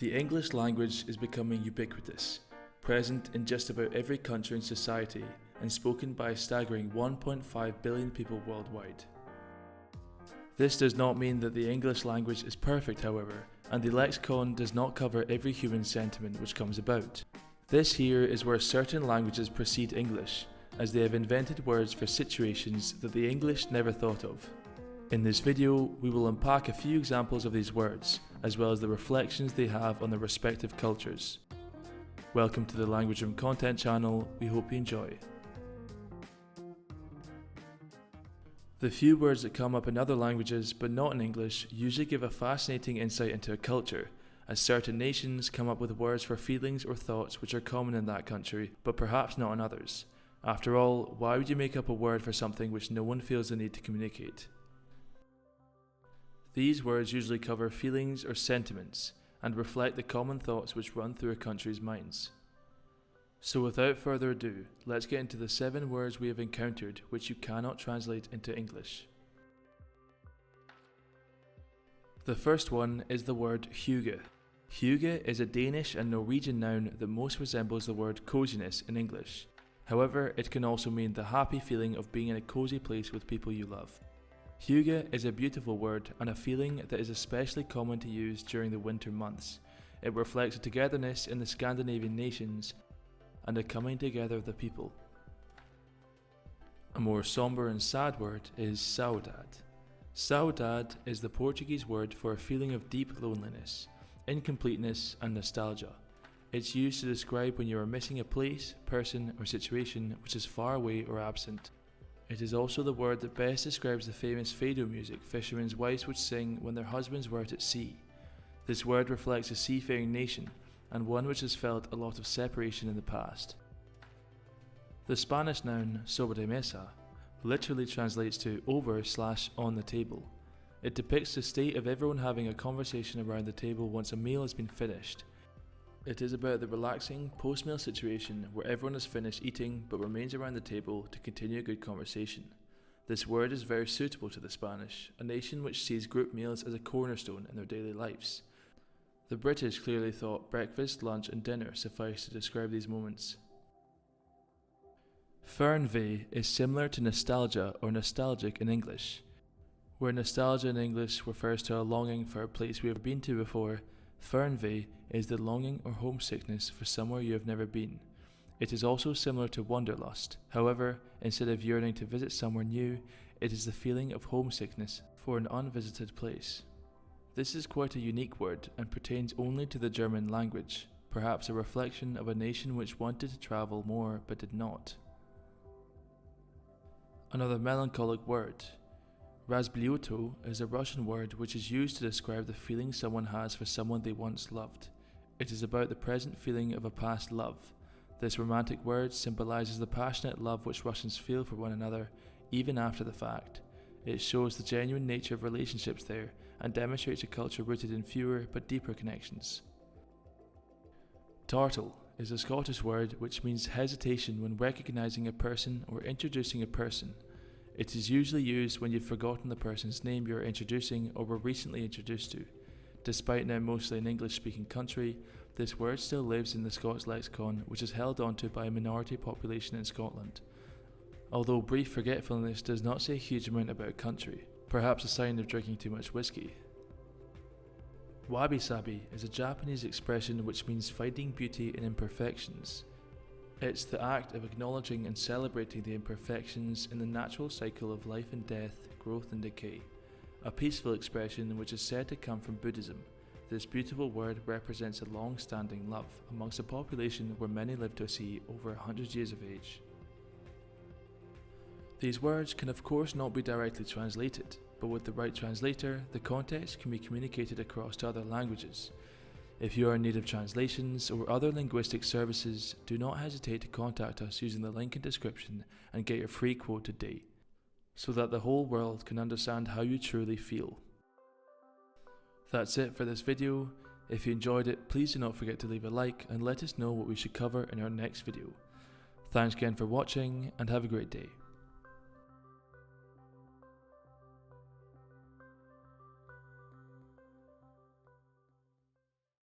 The English language is becoming ubiquitous, present in just about every country and society, and spoken by a staggering 1.5 billion people worldwide. This does not mean that the English language is perfect, however, and the lexicon does not cover every human sentiment which comes about. This here is where certain languages precede English, as they have invented words for situations that the English never thought of. In this video, we will unpack a few examples of these words, as well as the reflections they have on their respective cultures. Welcome to the Language Room Content channel, we hope you enjoy. The few words that come up in other languages, but not in English, usually give a fascinating insight into a culture, as certain nations come up with words for feelings or thoughts which are common in that country, but perhaps not in others. After all, why would you make up a word for something which no one feels the need to communicate? These words usually cover feelings or sentiments, and reflect the common thoughts which run through a country's minds. So without further ado, let's get into the 7 words we have encountered which you cannot translate into English. The first one is the word hygge. Hygge is a Danish and Norwegian noun that most resembles the word coziness in English. However, it can also mean the happy feeling of being in a cozy place with people you love. Hygge is a beautiful word and a feeling that is especially common to use during the winter months. It reflects a togetherness in the Scandinavian nations and a coming together of the people. A more somber and sad word is saudade. Saudade is the Portuguese word for a feeling of deep loneliness, incompleteness and nostalgia. It's used to describe when you are missing a place, person or situation which is far away or absent. It is also the word that best describes the famous fado music fishermen's wives would sing when their husbands were out at sea. This word reflects a seafaring nation, and one which has felt a lot of separation in the past. The Spanish noun sobremesa literally translates to over/on the table. It depicts the state of everyone having a conversation around the table once a meal has been finished. It is about the relaxing post-meal situation where everyone has finished eating but remains around the table to continue a good conversation. This word is very suitable to the Spanish, a nation which sees group meals as a cornerstone in their daily lives. The British clearly thought breakfast, lunch and dinner sufficed to describe these moments. Fernweh is similar to nostalgia or nostalgic in English. Where nostalgia in English refers to a longing for a place we have been to before, Fernweh is the longing or homesickness for somewhere you have never been. It is also similar to wanderlust. However, instead of yearning to visit somewhere new, it is the feeling of homesickness for an unvisited place. This is quite a unique word and pertains only to the German language, perhaps a reflection of a nation which wanted to travel more but did not. Another melancholic word. Razblyuto is a Russian word which is used to describe the feeling someone has for someone they once loved. It is about the present feeling of a past love. This romantic word symbolizes the passionate love which Russians feel for one another, even after the fact. It shows the genuine nature of relationships there and demonstrates a culture rooted in fewer but deeper connections. Tartle is a Scottish word which means hesitation when recognizing a person or introducing a person. It is usually used when you've forgotten the person's name you are introducing or were recently introduced to. Despite now mostly an English-speaking country, this word still lives in the Scots lexicon, which is held onto by a minority population in Scotland. Although brief forgetfulness does not say a huge amount about a country, perhaps a sign of drinking too much whiskey. Wabi-sabi is a Japanese expression which means finding beauty in imperfections. It's the act of acknowledging and celebrating the imperfections in the natural cycle of life and death, growth and decay. A peaceful expression which is said to come from Buddhism. This beautiful word represents a long-standing love amongst a population where many live to see over 100 years of age. These words can of course not be directly translated, but with the right translator, the context can be communicated across to other languages. If you are in need of translations or other linguistic services, do not hesitate to contact us using the link in description and get your free quote today, so that the whole world can understand how you truly feel. That's it for this video. If you enjoyed it, please do not forget to leave a like and let us know what we should cover in our next video. Thanks again for watching and have a great day.